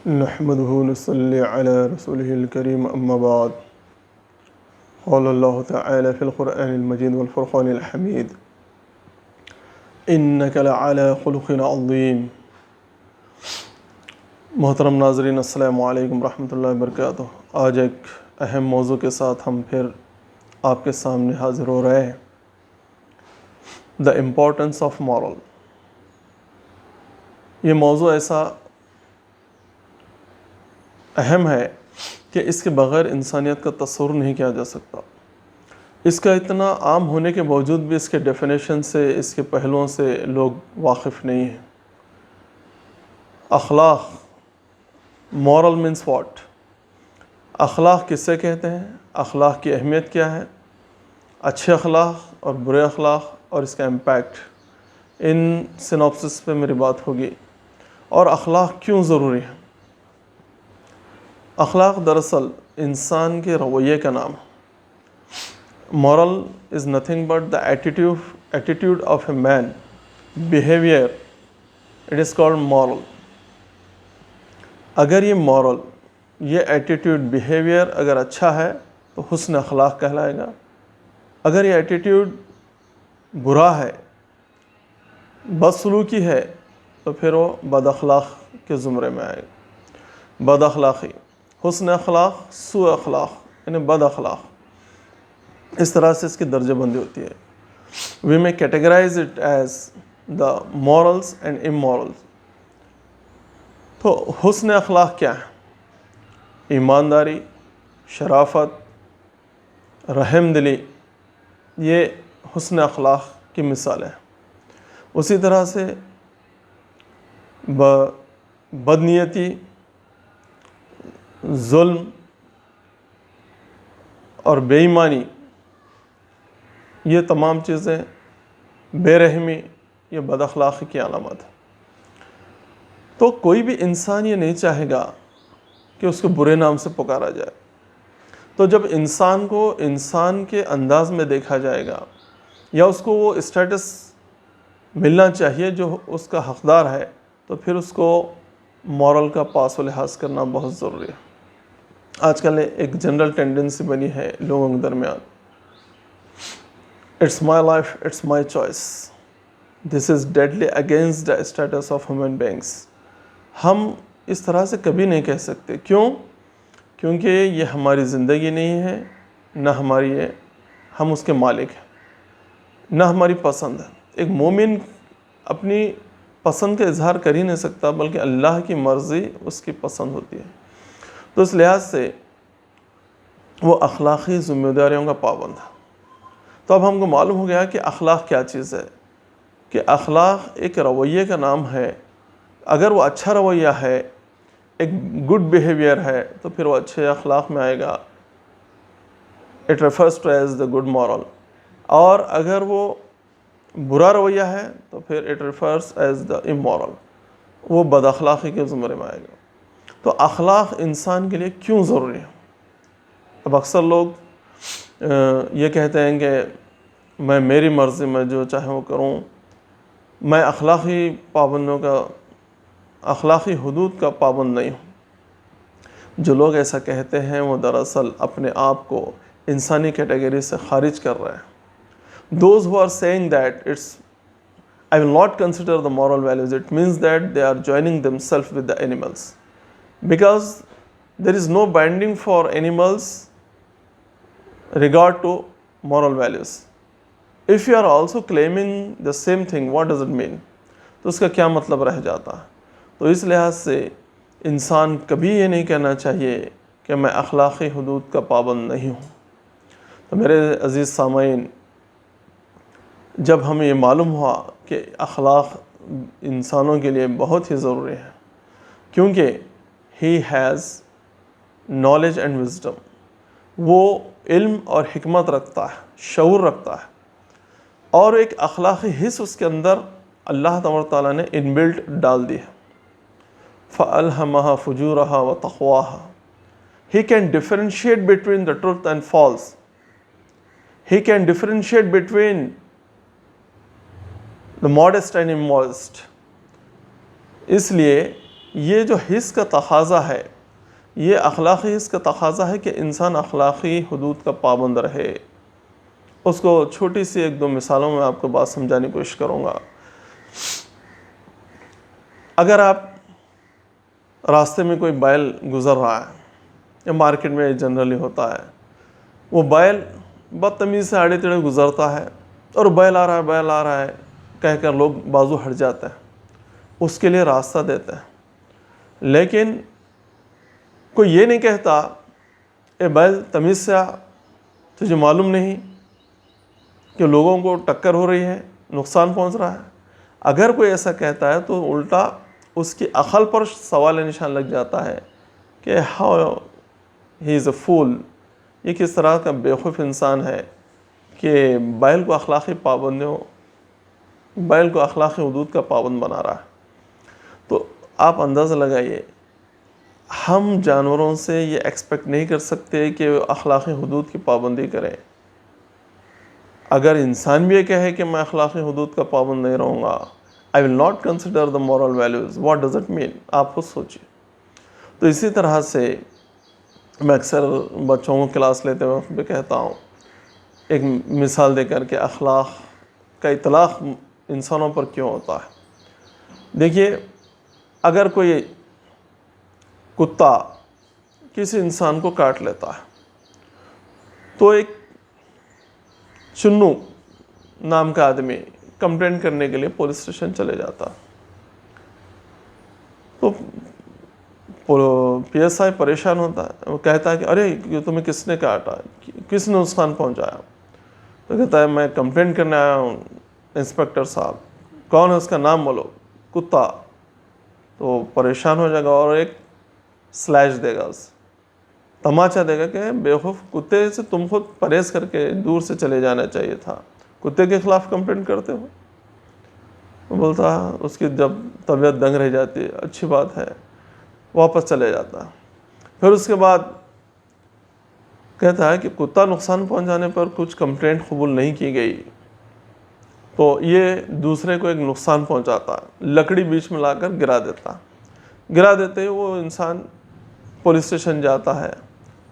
نحمده ونصلي على رسوله الكريم أما بعد. قال الله تعالى في القرآن المجيد والفرقان الحميد إنك لعلى خلق عظيم. محترم ناظرین السلام علیکم ورحمۃ اللہ وبرکاتہ. آج ایک اہم موضوع کے ساتھ ہم پھر آپ کے سامنے حاضر ہو رہے ہیں. The importance of moral. یہ موضوع ایسا اہم ہے کہ اس کے بغیر انسانیت کا تصور نہیں کیا جا سکتا. اس کا اتنا عام ہونے کے باوجود بھی اس کے ڈیفینیشن سے، اس کے پہلوؤں سے لوگ واقف نہیں ہیں. اخلاق، مورل مینس واٹ؟ اخلاق کس سے کہتے ہیں؟ اخلاق کی اہمیت کیا ہے؟ اچھے اخلاق اور برے اخلاق اور اس کا امپیکٹ، ان سینوپسس پہ میری بات ہوگی. اور اخلاق کیوں ضروری ہے؟ اخلاق دراصل انسان کے رویے کا نام ہے. Moral is nothing but the attitude of a man, behaviour, it is called moral. اگر یہ مورل، یہ ایٹیٹیوڈ، بیہیویئر اگر اچھا ہے تو حسن اخلاق کہلائے گا. اگر یہ ایٹیٹیوڈ برا ہے، بدسلوکی ہے، تو پھر وہ بد اخلاق کے زمرے میں آئے گا. بد اخلاقی، حسن اخلاق، سوء اخلاق یعنی بد اخلاق. اس طرح سے اس کی درجہ بندی ہوتی ہے. We may categorise it as the morals and immorals. تو حسن اخلاق کیا ہے؟ ایمانداری، شرافت، رحم دلی، یہ حسن اخلاق کی مثال ہے. اسی طرح سے بدنیتی، ظلم اور بے ایمانی، یہ تمام چیزیں، بے رحمی، یہ بد اخلاقی کی علامت ہے. تو کوئی بھی انسان یہ نہیں چاہے گا کہ اس کو برے نام سے پکارا جائے. تو جب انسان کو انسان کے انداز میں دیکھا جائے گا، یا اس کو وہ اسٹیٹس ملنا چاہیے جو اس کا حقدار ہے، تو پھر اس کو مورل کا پاس و لحاظ کرنا بہت ضروری ہے. آج کل ایک جنرل ٹینڈنسی بنی ہے لوگوں کے درمیان، it's my life, it's my choice. This is deadly against the status of human beings. ہم اس طرح سے کبھی نہیں کہہ سکتے. کیوں؟ کیونکہ یہ ہماری زندگی نہیں ہے، نہ ہماری ہے، ہم اس کے مالک ہیں، نہ ہماری پسند ہے. ایک مومن اپنی پسند کا اظہار کر ہی نہیں سکتا، بلکہ اللہ کی مرضی اس کی پسند ہوتی ہے. تو اس لحاظ سے وہ اخلاقی ذمہ داریوں کا پابند ہے. تو اب ہم کو معلوم ہو گیا کہ اخلاق کیا چیز ہے، کہ اخلاق ایک رویے کا نام ہے. اگر وہ اچھا رویہ ہے، ایک گڈ بیہیویئر ہے، تو پھر وہ اچھے اخلاق میں آئے گا. It refers to as the good moral. اور اگر وہ برا رویہ ہے تو پھر it refers as the immoral, وہ بد اخلاقی کے زمرے میں آئے گا. تو اخلاق انسان کے لیے کیوں ضروری ہے؟ اب اکثر لوگ یہ کہتے ہیں کہ میں میری مرضی میں جو چاہے وہ کروں، میں اخلاقی حدود کا پابند نہیں ہوں. جو لوگ ایسا کہتے ہیں وہ دراصل اپنے آپ کو انسانی کیٹیگری سے خارج کر رہے ہیں. Those who are saying that I will not consider the moral values, it means that they are joining themselves with the animals. Because there is no binding for animals regard to moral values. If you are also claiming the same thing, what does it mean? تو اس کا کیا مطلب رہ جاتا ہے؟ تو اس لحاظ سے انسان کبھی یہ نہیں کہنا چاہیے کہ میں اخلاقی حدود کا پابند نہیں ہوں. تو میرے عزیز سامعین، جب ہمیں یہ معلوم ہوا کہ اخلاق انسانوں کے لیے بہت ہی ضروری ہے، کیونکہ he has knowledge and wisdom, وہ علم اور حکمت رکھتا ہے، شعور رکھتا ہے، اور ایک اخلاقی حص اس کے اندر اللہ تبارک تعالیٰ نے ان بلٹ ڈال دی ہے. فَأَلْهَمَهَا فُجُورَهَا وَتَقْوَاهَا. He can differentiate between the truth and false. He can differentiate between the modest and immodest. اس لیے یہ جو حس کا تقاضا ہے، یہ اخلاقی حس کا تقاضا ہے کہ انسان اخلاقی حدود کا پابند رہے۔ اس کو چھوٹی سی ایک دو مثالوں میں آپ کو بات سمجھانے کی کوشش کروں گا۔ اگر آپ راستے میں کوئی بیل گزر رہا ہے، یا مارکیٹ میں جنرلی ہوتا ہے، وہ بیل بدتمیزی سے آڑے تیڑے گزرتا ہے، اور بیل آ رہا ہے کہہ کر لوگ بازو ہٹ جاتے ہیں، اس کے لیے راستہ دیتے ہیں۔ لیکن کوئی یہ نہیں کہتا اے بیل تمیز سے آ، تجھے معلوم نہیں کہ لوگوں کو ٹکر ہو رہی ہے، نقصان پہنچ رہا ہے۔ اگر کوئی ایسا کہتا ہے تو الٹا اس کی عقل پر سوال نشان لگ جاتا ہے کہ ہاؤ ہی از اے فول، یہ کس طرح کا بیوقوف انسان ہے کہ بیل کو اخلاقی حدود کا پابند بنا رہا ہے۔ تو آپ اندازہ لگائیے، ہم جانوروں سے یہ ایکسپیکٹ نہیں کر سکتے کہ وہ اخلاقی حدود کی پابندی کریں۔ اگر انسان بھی یہ کہے کہ میں اخلاقی حدود کا پابند نہیں رہوں گا، I will not consider the moral values, what does it mean؟ آپ خود سوچیے۔ تو اسی طرح سے میں اکثر بچوں کو کلاس لیتے وقت بھی کہتا ہوں، ایک مثال دے کر کہ اخلاق کا اطلاق انسانوں پر کیوں ہوتا ہے۔ دیکھیے، اگر کوئی کتا کسی انسان کو کاٹ لیتا ہے تو ایک چنو نام کا آدمی کمپلینٹ کرنے کے لیے پولیس اسٹیشن چلے جاتا، تو پی ایس آئی پریشان ہوتا ہے، وہ کہتا ہے کہ ارے یہ تمہیں کس نے کاٹا، کس نے نقصان پہنچایا؟ تو کہتا ہے میں کمپلینٹ کرنے آیا ہوں انسپیکٹر صاحب۔ کون ہے اس کا نام بولو؟ کتا۔ تو پریشان ہو جائے گا اور ایک سلیش دے گا، اسے تماچا دے گا کہ بیوقوف، کتے سے تم خود پرہیز کر کے دور سے چلے جانا چاہیے تھا، کتے کے خلاف کمپلینٹ کرتے ہو۔ وہ بولتا ہے، اس کی جب طبیعت دنگ رہ جاتی ہے، اچھی بات ہے، واپس چلے جاتا ہے۔ پھر اس کے بعد کہتا ہے کہ کتا نقصان پہنچانے پر کچھ کمپلینٹ قبول نہیں کی گئی، تو یہ دوسرے کو ایک نقصان پہنچاتا ہے، لکڑی بیچ میں لا کر گرا دیتے ہی وہ انسان پولیس اسٹیشن جاتا ہے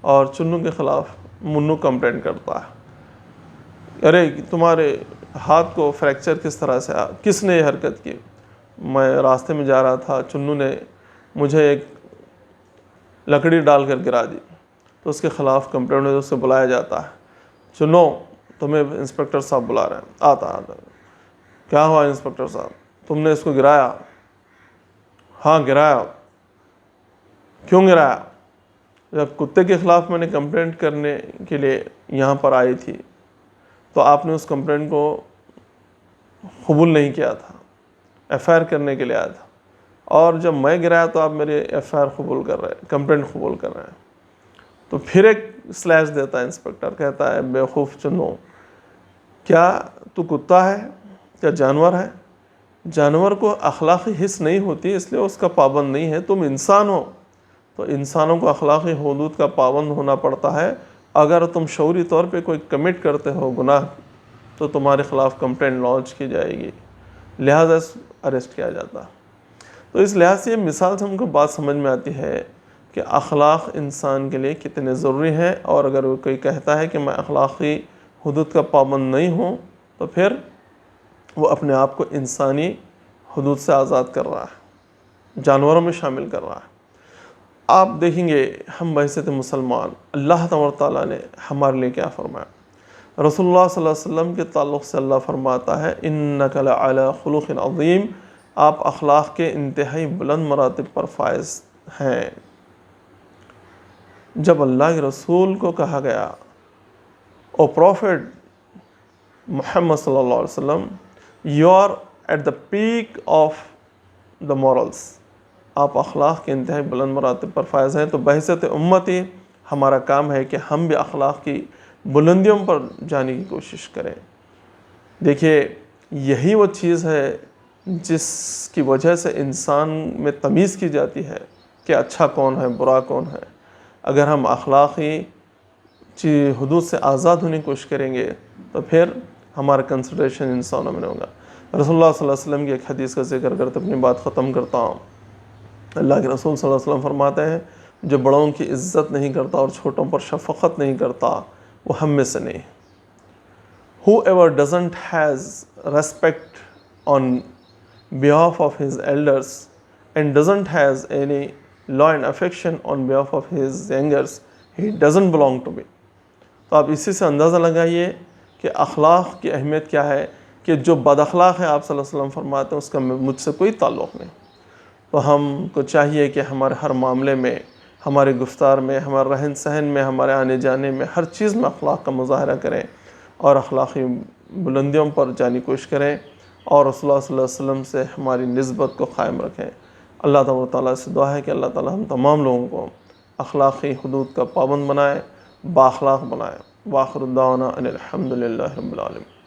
اور چنو کے خلاف منو کمپلینٹ کرتا ہے، ارے تمہارے ہاتھ کو فریکچر کس طرح سے کس نے یہ حرکت کی؟ میں راستے میں جا رہا تھا، چنو نے مجھے ایک لکڑی ڈال کر گرا دی۔ تو اس کے خلاف کمپلینٹ میں اسے بلایا جاتا ہے، چنو تمہیں انسپیکٹر صاحب بلا رہے ہیں۔ آتا کیا ہوا انسپیکٹر صاحب، تم نے اس کو گرایا؟ ہاں گرایا۔ کیوں گرایا؟ جب کتے کے خلاف میں نے کمپلینٹ کرنے کے لیے یہاں پر آئی تھی تو آپ نے اس کمپلینٹ کو قبول نہیں کیا تھا، ایف آئی آر کرنے کے لیے آیا تھا، اور جب میں گرایا تو آپ میرے ایف آئی آر قبول کر رہے ہیں، کمپلینٹ قبول کر رہے ہیں۔ تو پھر ایک سلیش دیتا ہے انسپیکٹر، کہتا ہے بیوقوف چنو، کیا تو کتا ہے؟ کیا جانور ہے؟ جانور کو اخلاقی حس نہیں ہوتی، اس لیے اس کا پابند نہیں ہے۔ تم انسان ہو تو انسانوں کو اخلاقی حدود کا پابند ہونا پڑتا ہے۔ اگر تم شعوری طور پہ کوئی کمٹ کرتے ہو گناہ تو تمہارے خلاف کمپلینٹ لانچ کی جائے گی، لہٰذا اریسٹ کیا جاتا۔ تو اس لحاظ سے یہ مثال سے ہم کو بات سمجھ میں آتی ہے کہ اخلاق انسان کے لیے کتنے ضروری ہیں، اور اگر وہ کوئی کہتا ہے کہ میں اخلاقی حدود کا پابند نہیں ہوں تو پھر وہ اپنے آپ کو انسانی حدود سے آزاد کر رہا ہے، جانوروں میں شامل کر رہا ہے۔ آپ دیکھیں گے ہم بحیثیت مسلمان، اللہ تبارک تعالیٰ نے ہمارے لیے کیا فرمایا۔ رسول اللہ صلی اللہ علیہ وسلم کے تعلق سے اللہ فرماتا ہے انک لعلی خلق عظیم، آپ اخلاق کے انتہائی بلند مراتب پر فائز ہیں۔ جب اللہ کے رسول کو کہا گیا او پروفٹ محمد صلی اللہ علیہ وسلم you are at the peak of the morals, آپ اخلاق کے انتہائی بلند مراتب پر فائز ہیں، تو بحیثیت امتی ہمارا کام ہے کہ ہم بھی اخلاق کی بلندیوں پر جانے کی کوشش کریں۔ دیکھیے، یہی وہ چیز ہے جس کی وجہ سے انسان میں تمیز کی جاتی ہے کہ اچھا کون ہے، برا کون ہے۔ اگر ہم اخلاقی حدود سے آزاد ہونے کی کوشش کریں گے تو پھر ہمارا کنسیڈریشن انسانوں میں نہیں ہوگا۔ رسول اللہ صلی اللہ علیہ وسلم کی ایک حدیث کا ذکر کرتے اپنی بات ختم کرتا ہوں۔ اللہ کے رسول صلی اللہ علیہ وسلم فرماتے ہیں جو بڑوں کی عزت نہیں کرتا اور چھوٹوں پر شفقت نہیں کرتا وہ ہم میں سے نہیں. Whoever doesn't has respect on behalf of his elders and doesn't has any law and affection on behalf of his youngers, he doesn't belong to me. تو آپ اسی سے اندازہ لگائیے کہ اخلاق کی اہمیت کیا ہے کہ جو بد اخلاق ہے آپ صلی اللہ علیہ وسلم فرماتے ہیں اس کا مجھ سے کوئی تعلق نہیں. تو ہم کو چاہیے کہ ہمارے ہر معاملے میں، ہمارے گفتار میں، ہمارے رہن سہن میں، ہمارے آنے جانے میں، ہر چیز میں اخلاق کا مظاہرہ کریں اور اخلاقی بلندیوں پر جانے کی کوشش کریں اور رسول اللہ صلی اللہ علیہ وسلم سے ہماری نسبت کو قائم رکھیں. اللہ تعالیٰ سے دعا ہے کہ اللہ تعالیٰ ہم تمام لوگوں کو اخلاقی حدود کا پابند بنائے، بااخلاق بنائے. وآخر دعوانا ان الحمد للہ رب العالمین.